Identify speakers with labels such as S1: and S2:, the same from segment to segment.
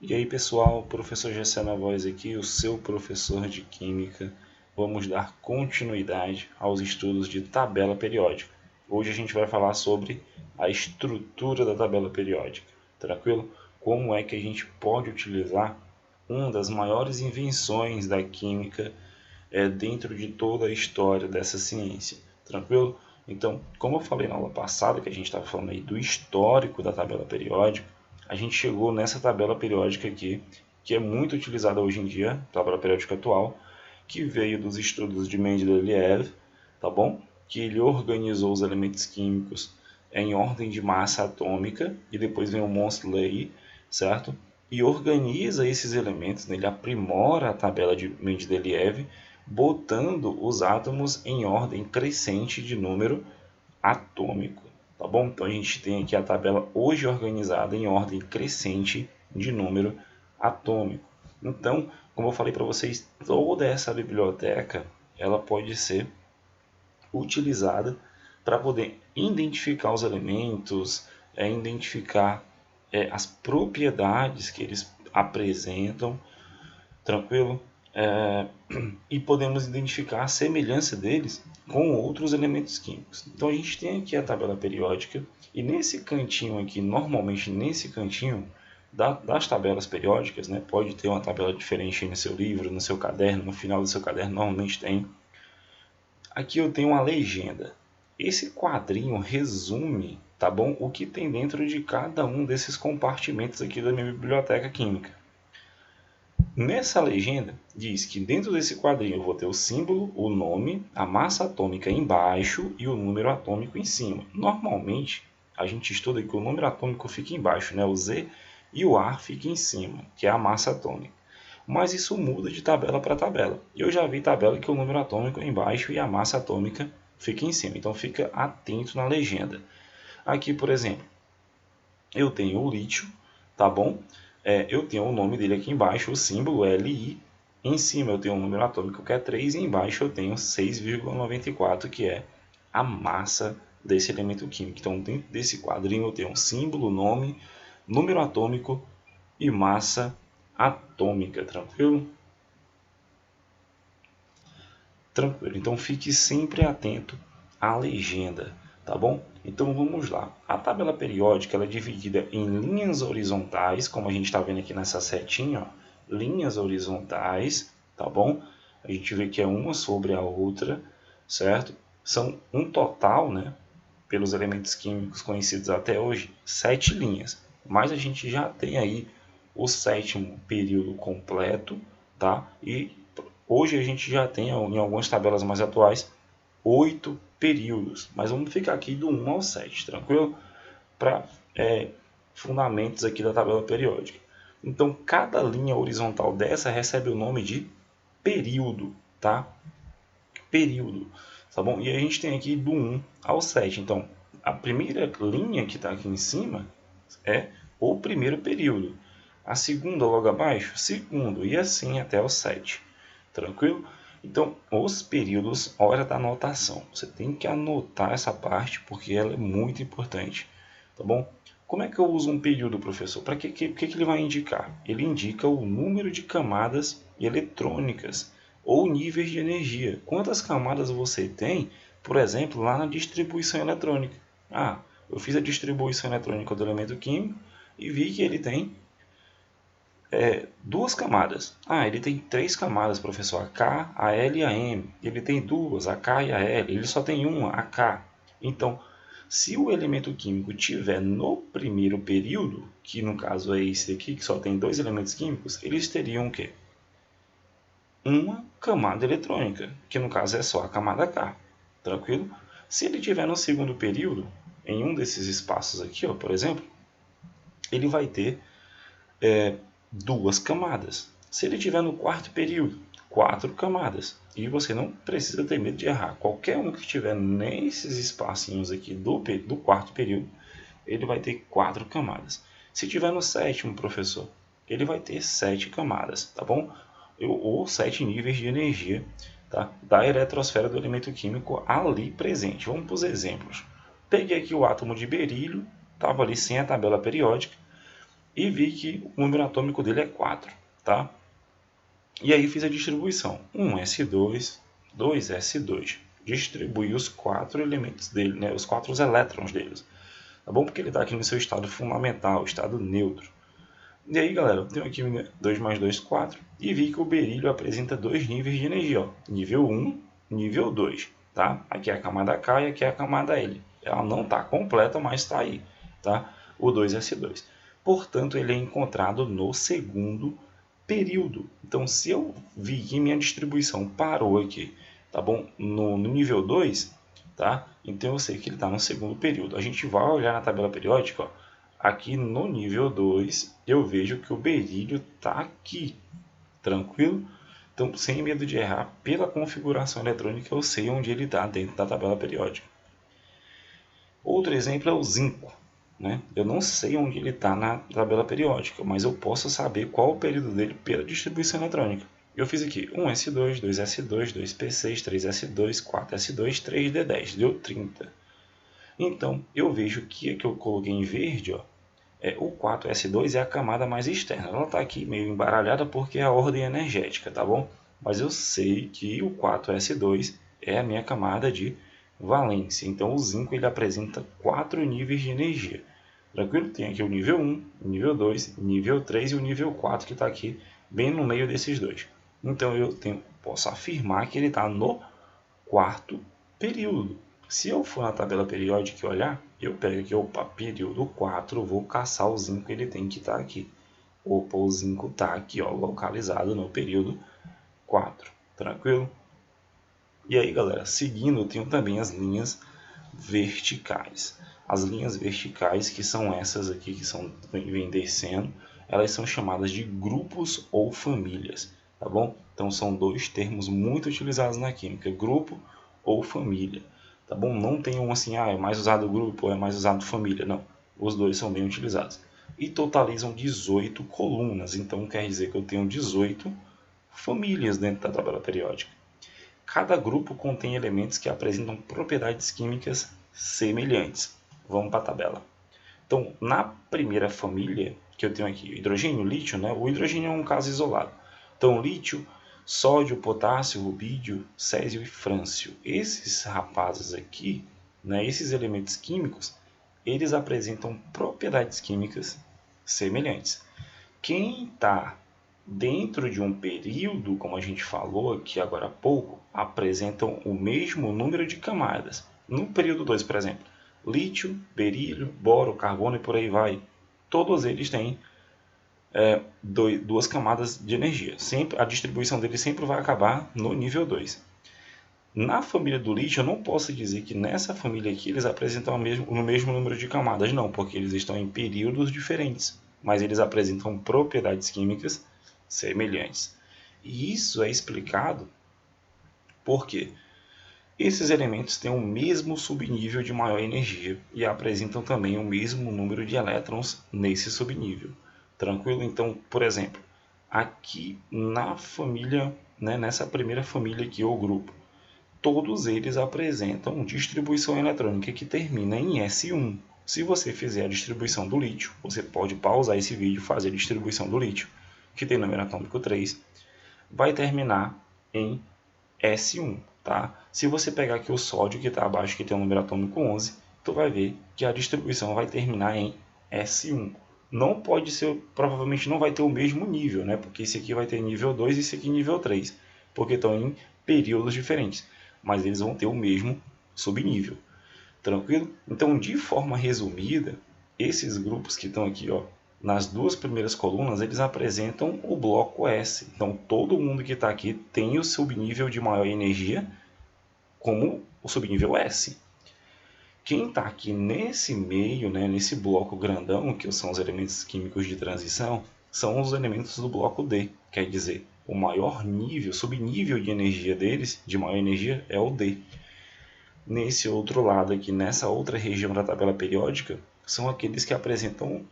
S1: E aí pessoal, professor Gessé na voz aqui, o seu professor de Química. Vamos dar continuidade aos estudos de tabela periódica. Hoje a gente vai falar sobre a estrutura da tabela periódica, tranquilo? Como é que a gente pode utilizar uma das maiores invenções da Química dentro de toda a história dessa ciência, tranquilo? Então, como eu falei na aula passada, que a gente estava falando aí do histórico da tabela periódica, a gente chegou nessa tabela periódica aqui, que é muito utilizada hoje em dia, tabela periódica atual, que veio dos estudos de Mendeleev, tá bom? Que ele organizou os elementos químicos em ordem de massa atômica, e depois vem o Mosley, certo? E organiza esses elementos, né? Ele aprimora a tabela de Mendeleev, botando os átomos em ordem crescente de número atômico, tá bom? Então a gente tem aqui a tabela hoje organizada em ordem crescente de número atômico. Então, como eu falei para vocês, toda essa biblioteca ela pode ser utilizada para poder identificar os elementos, identificar as propriedades que eles apresentam, tranquilo? E podemos identificar a semelhança deles com outros elementos químicos. Então a gente tem aqui a tabela periódica e nesse cantinho aqui, normalmente nesse cantinho das tabelas periódicas, né, pode ter uma tabela diferente no seu livro, no seu caderno, no final do seu caderno normalmente tem. Aqui eu tenho uma legenda. Esse quadrinho resume, tá bom, o que tem dentro de cada um desses compartimentos aqui da minha biblioteca química. Nessa legenda diz que dentro desse quadrinho eu vou ter o símbolo, o nome, a massa atômica embaixo e o número atômico em cima. Normalmente a gente estuda que o número atômico fica embaixo, né? O Z, e o A fica em cima, que é a massa atômica. Mas isso muda de tabela para tabela. Eu já vi tabela que o número atômico é embaixo e a massa atômica fica em cima. Então fica atento na legenda. Aqui, por exemplo, eu tenho o lítio, tá bom? Eu tenho o nome dele aqui embaixo, o símbolo Li. Em cima eu tenho um número atômico que é 3 e embaixo eu tenho 6,94, que é a massa desse elemento químico. Então dentro desse quadrinho eu tenho um símbolo, nome, número atômico e massa atômica, tranquilo? Tranquilo, então fique sempre atento à legenda, tá bom? Então vamos lá. A tabela periódica ela é dividida em linhas horizontais, como a gente está vendo aqui nessa setinha, ó, linhas horizontais, tá bom? A gente vê que é uma sobre a outra, certo? São um total, né, pelos elementos químicos conhecidos até hoje, 7 linhas. Mas a gente já tem aí o sétimo período completo, tá? E hoje a gente já tem, em algumas tabelas mais atuais, 8 períodos. Mas vamos ficar aqui do 1 ao 7, tranquilo? Para fundamentos aqui da tabela periódica. Então, cada linha horizontal dessa recebe o nome de período, tá? Período, tá bom? E a gente tem aqui do 1 ao 7. Então, a primeira linha que está aqui em cima é o primeiro período. A segunda logo abaixo, segundo, e assim até o 7. Tranquilo? Então, os períodos, hora da anotação. Você tem que anotar essa parte porque ela é muito importante. Tá bom? Como é que eu uso um período, professor? Para que ele vai indicar? Ele indica o número de camadas eletrônicas ou níveis de energia. Quantas camadas você tem, por exemplo, lá na distribuição eletrônica? Ah, eu fiz a distribuição eletrônica do elemento químico e vi que ele tem duas camadas. Ah, ele tem 3 camadas, professor, a K, a L e a M. Ele tem duas, a K e a L. Ele só tem uma, a K. Então, se o elemento químico tiver no primeiro período, que no caso é esse aqui, que só tem 2 elementos químicos, eles teriam o quê? Uma camada eletrônica, que no caso é só a camada K. Tranquilo? Se ele tiver no segundo período, em um desses espaços aqui, ó, por exemplo, ele vai ter 2 camadas. Se ele tiver no quarto período, 4 camadas. E você não precisa ter medo de errar. Qualquer um que estiver nesses espacinhos aqui do quarto período, ele vai ter 4 camadas. Se tiver no sétimo, professor, ele vai ter 7 camadas, tá bom? Ou 7 níveis de energia, tá? Da eletrosfera do elemento químico ali presente. Vamos para os exemplos. Peguei aqui o átomo de berílio, estava ali sem a tabela periódica. e vi que o número atômico dele é 4, tá? E aí fiz a distribuição, 1s2, 2s2, distribuí os 4 elementos dele, né, os 4 elétrons deles, tá bom? Porque ele está aqui no seu estado fundamental, estado neutro. E aí, galera, eu tenho aqui 2 mais 2, 4, e vi que o berílio apresenta 2 níveis de energia, ó, nível 1, nível 2, tá? Aqui é a camada K e aqui é a camada L. Ela não está completa, mas está aí, tá? O 2s2. Portanto, ele é encontrado no segundo período. Então, se eu vi que minha distribuição parou aqui, tá bom? No nível 2, tá? Então eu sei que ele está no segundo período. A gente vai olhar na tabela periódica, ó. Aqui no nível 2, eu vejo que o berílio está aqui, tranquilo? Então, sem medo de errar, pela configuração eletrônica, eu sei onde ele está dentro da tabela periódica. Outro exemplo é o zinco. Né? Eu não sei onde ele está na tabela periódica, mas eu posso saber qual o período dele pela distribuição eletrônica. Eu fiz aqui 1s2, 2s2, 2p6, 3s2, 4s2, 3d10, deu 30. Então, eu vejo que eu coloquei em verde, ó, o 4s2 é a camada mais externa. Ela está aqui meio embaralhada porque é a ordem energética, tá bom? Mas eu sei que o 4s2 é a minha camada de valência. Então, o zinco ele apresenta 4 níveis de energia. Tranquilo? Tem aqui o nível 1, o nível 2, o nível 3 e o nível 4 que está aqui bem no meio desses dois. Então, posso afirmar que ele está no quarto período. Se eu for na tabela periódica e olhar, eu pego aqui, opa, período 4, vou caçar o zinco, ele tem que estar aqui. Opa, o zinco está aqui, ó, localizado no período 4. Tranquilo? E aí, galera, seguindo, eu tenho também as linhas verticais. As linhas verticais, que são essas aqui, que vêm descendo, elas são chamadas de grupos ou famílias, tá bom? Então, são dois termos muito utilizados na química, grupo ou família, tá bom? Não tem um assim, é mais usado grupo ou é mais usado família, não. Os dois são bem utilizados. E totalizam 18 colunas, então quer dizer que eu tenho 18 famílias dentro da tabela periódica. Cada grupo contém elementos que apresentam propriedades químicas semelhantes. Vamos para a tabela. Então, na primeira família, que eu tenho aqui, hidrogênio, lítio, né? O hidrogênio é um caso isolado. Então, lítio, sódio, potássio, rubídio, césio e frâncio. Esses rapazes aqui, né, esses elementos químicos, eles apresentam propriedades químicas semelhantes. Quem está dentro de um período, como a gente falou aqui agora há pouco, apresentam o mesmo número de camadas. No período 2, por exemplo, lítio, berílio, boro, carbono e por aí vai. Todos eles têm duas camadas de energia. A distribuição deles sempre vai acabar no nível 2. Na família do lítio, eu não posso dizer que nessa família aqui eles apresentam o mesmo número de camadas, não, porque eles estão em períodos diferentes, mas eles apresentam propriedades químicas semelhantes. E isso é explicado porque esses elementos têm o mesmo subnível de maior energia e apresentam também o mesmo número de elétrons nesse subnível. Tranquilo? Então, por exemplo, aqui na família, né, nessa primeira família aqui, ou grupo, todos eles apresentam distribuição eletrônica que termina em S1. Se você fizer a distribuição do lítio, você pode pausar esse vídeo e fazer a distribuição do lítio, que tem número atômico 3, vai terminar em S1. Tá? Se você pegar aqui o sódio, que está abaixo, que tem o número atômico 11, tu vai ver que a distribuição vai terminar em S1. Não pode ser, provavelmente não vai ter o mesmo nível, né? Porque esse aqui vai ter nível 2 e esse aqui nível 3, porque estão em períodos diferentes, mas eles vão ter o mesmo subnível. Tranquilo? Então, de forma resumida, esses grupos que estão aqui, ó, nas duas primeiras colunas, eles apresentam o bloco S. Então, todo mundo que está aqui tem o subnível de maior energia como o subnível S. Quem está aqui nesse meio, né, nesse bloco grandão, que são os elementos químicos de transição, são os elementos do bloco D. Quer dizer, o maior nível, subnível de energia deles, de maior energia, é o D. Nesse outro lado aqui, nessa outra região da tabela periódica, são aqueles que apresentam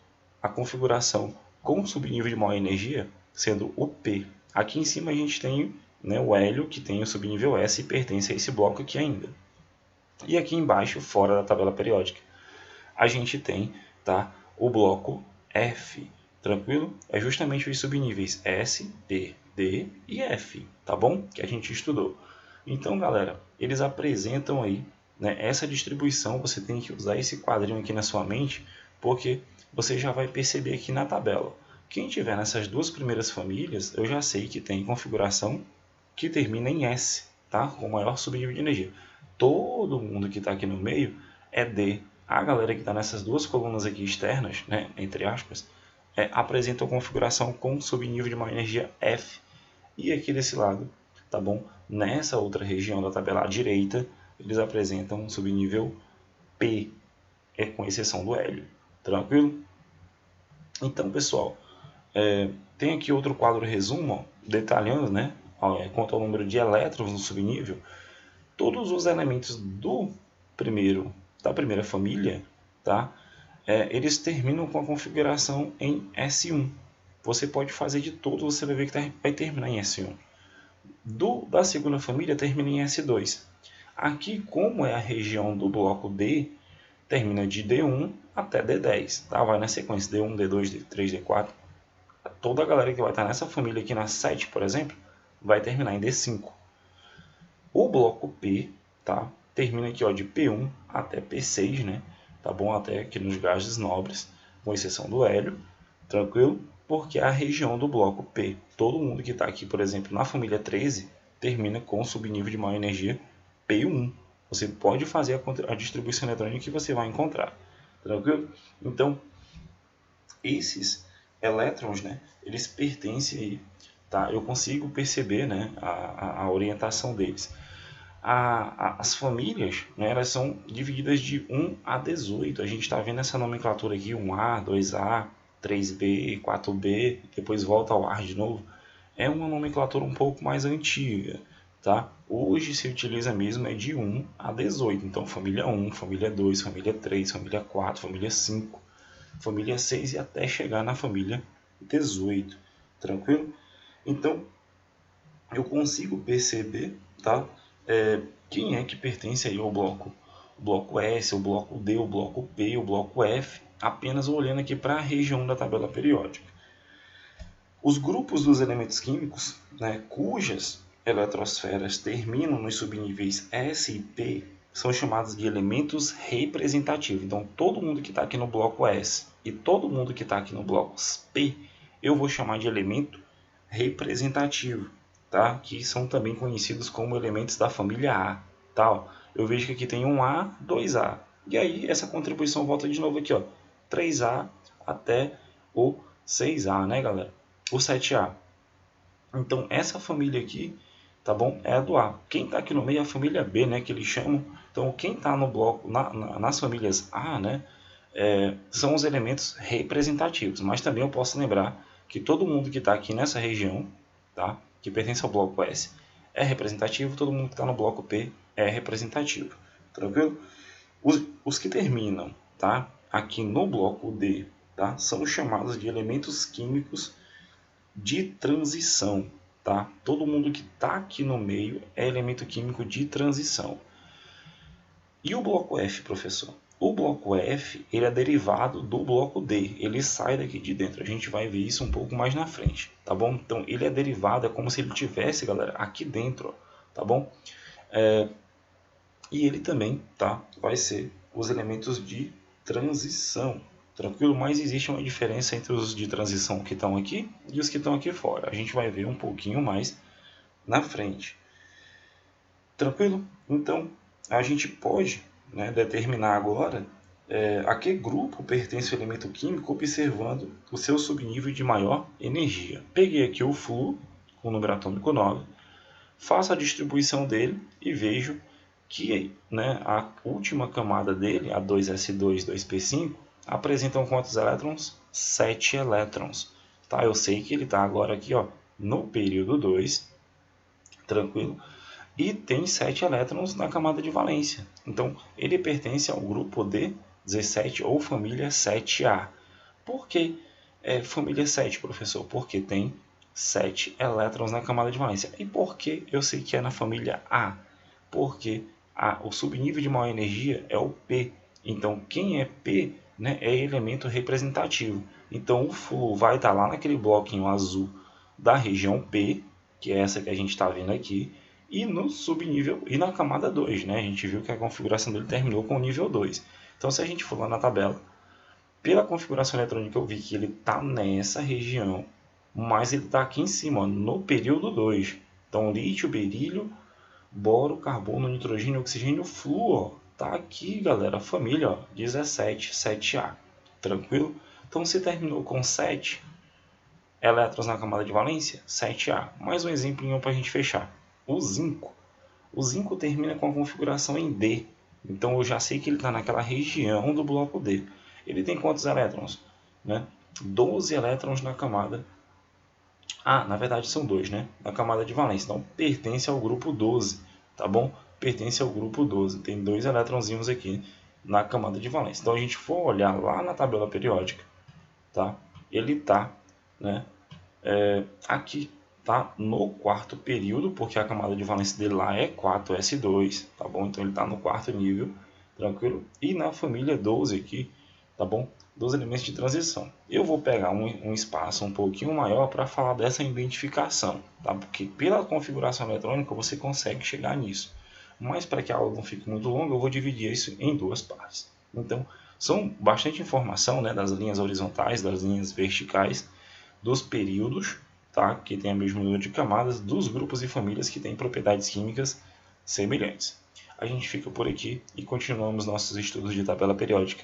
S1: a configuração com subnível de maior energia, sendo o P. Aqui em cima a gente tem, né, o hélio, que tem o subnível S e pertence a esse bloco aqui ainda. E aqui embaixo, fora da tabela periódica, a gente tem, tá, o bloco F. Tranquilo? É justamente os subníveis S, P, D e F, tá bom? Que a gente estudou. Então, galera, eles apresentam aí, né, essa distribuição. Você tem que usar esse quadrinho aqui na sua mente, porque você já vai perceber aqui na tabela. Quem tiver nessas duas primeiras famílias, eu já sei que tem configuração que termina em S, tá? Com maior subnível de energia. Todo mundo que está aqui no meio é D. A galera que está nessas duas colunas aqui externas, né, entre aspas, apresenta a configuração com subnível de maior energia F. E aqui desse lado, tá bom? Nessa outra região da tabela à direita, eles apresentam um subnível P, com exceção do hélio. Tranquilo? Então, pessoal, tem aqui outro quadro resumo, ó, detalhando, né, quanto ao número de elétrons no subnível. Todos os elementos da primeira família, tá? Eles terminam com a configuração em S1. Você pode fazer de todos, você vai ver que vai terminar em S1. Da segunda família termina em S2. Aqui, como é a região do bloco D, termina de D1 até D10. Tá? Vai na sequência D1, D2, D3, D4. Toda a galera que vai estar nessa família aqui na 7, por exemplo, vai terminar em D5. O bloco P, tá? Termina aqui, ó, de P1 até P6, né? Tá bom? Até aqui nos gases nobres, com exceção do hélio, tranquilo? Porque é a região do bloco P. Todo mundo que está aqui, por exemplo, na família 13, termina com subnível de maior energia P1. Você pode fazer a distribuição eletrônica que você vai encontrar, tranquilo? Então, esses elétrons, né, eles pertencem aí, tá? Eu consigo perceber, né, a orientação deles. As famílias, né, elas são divididas de 1 a 18. A gente está vendo essa nomenclatura aqui, 1A, 2A, 3B, 4B, depois volta ao ar de novo. É uma nomenclatura um pouco mais antiga, tá? Hoje se utiliza mesmo de 1 a 18. Então, família 1, família 2, família 3, família 4, família 5, família 6 e até chegar na família 18. Tranquilo? Então, eu consigo perceber, tá? Quem é que pertence aí ao bloco? O bloco S, o bloco D, o bloco P, o bloco F, apenas olhando aqui para a região da tabela periódica. Os grupos dos elementos químicos, né, cujas eletrosferas terminam nos subníveis S e P, são chamados de elementos representativos. Então, todo mundo que está aqui no bloco S e todo mundo que está aqui no bloco P, eu vou chamar de elemento representativo. Tá? Que são também conhecidos como elementos da família A. Tá? Eu vejo que aqui tem um A, 2A. E aí essa contribuição volta de novo aqui, ó, 3A até o 6A, né, galera? O 7A. Então essa família aqui, tá bom? É a do A. Quem está aqui no meio é a família B, né, que eles chamam. Então quem está no bloco, nas famílias A, né, são os elementos representativos. Mas também eu posso lembrar que todo mundo que está aqui nessa região, tá, que pertence ao bloco S, é representativo, todo mundo que está no bloco P é representativo. Tranquilo? Os que terminam, tá, aqui no bloco D, tá, são chamados de elementos químicos de transição. Tá? Todo mundo que está aqui no meio é elemento químico de transição. E o bloco F, professor? O bloco F, ele é derivado do bloco D, ele sai daqui de dentro, a gente vai ver isso um pouco mais na frente, tá bom? Então, ele é derivado, é como se ele tivesse, galera, aqui dentro, ó, tá bom? E ele também, tá, vai ser os elementos de transição, tranquilo? Mas existe uma diferença entre os de transição que estão aqui e os que estão aqui fora, a gente vai ver um pouquinho mais na frente. Tranquilo? Então, a gente pode, né, determinar agora a que grupo pertence o elemento químico observando o seu subnível de maior energia. Peguei aqui o flúor com o número atômico 9, faço a distribuição dele e vejo que, né, a última camada dele, a 2s2, 2p5, apresentam quantos elétrons? 7 elétrons. Tá? Eu sei que ele está agora aqui, ó, no período 2, tranquilo? E tem 7 elétrons na camada de valência. Então, ele pertence ao grupo D17 ou família 7A. Por que família 7, professor? Porque tem 7 elétrons na camada de valência. E por que eu sei que é na família A? Porque o subnível de maior energia é o P. Então, quem é P, né, é elemento representativo. Então o flúor vai estar lá naquele bloquinho azul da região P, que é essa que a gente está vendo aqui, e no subnível e na camada 2, né? A gente viu que a configuração dele terminou com o nível 2. Então se a gente for lá na tabela, pela configuração eletrônica eu vi que ele está nessa região, mas ele está aqui em cima, no período 2. Então lítio, berílio, boro, carbono, nitrogênio, oxigênio, flúor. Tá aqui, galera, a família, ó, 17, 7A. Tranquilo? Então se terminou com 7 elétrons na camada de valência, 7A. Mais um exemplo para a gente fechar. O zinco. O zinco termina com a configuração em D. Então eu já sei que ele está naquela região do bloco D. Ele tem quantos elétrons? Né? 12 elétrons na camada. Na verdade são 2, né? Na camada de valência. Então pertence ao grupo 12, tá bom? Pertence ao grupo 12. Tem 2 elétronzinhos aqui na camada de valência. Então a gente for olhar lá na tabela periódica, tá? Ele está, né? Aqui, tá? No quarto período, porque a camada de valência dele lá é 4s2, tá bom? Então ele está no quarto nível, tranquilo? E na família 12 aqui, tá bom? Dos elementos de transição. Eu vou pegar um espaço um pouquinho maior para falar dessa identificação, tá? Porque pela configuração eletrônica você consegue chegar nisso. Mas para que a aula não fique muito longa, eu vou dividir isso em 2 partes. Então, são bastante informação, né, das linhas horizontais, das linhas verticais, dos períodos, tá? Que tem a mesma número de camadas, dos grupos e famílias que têm propriedades químicas semelhantes. A gente fica por aqui e continuamos nossos estudos de tabela periódica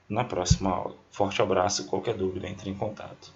S1: na próxima aula. Forte abraço, qualquer dúvida entre em contato.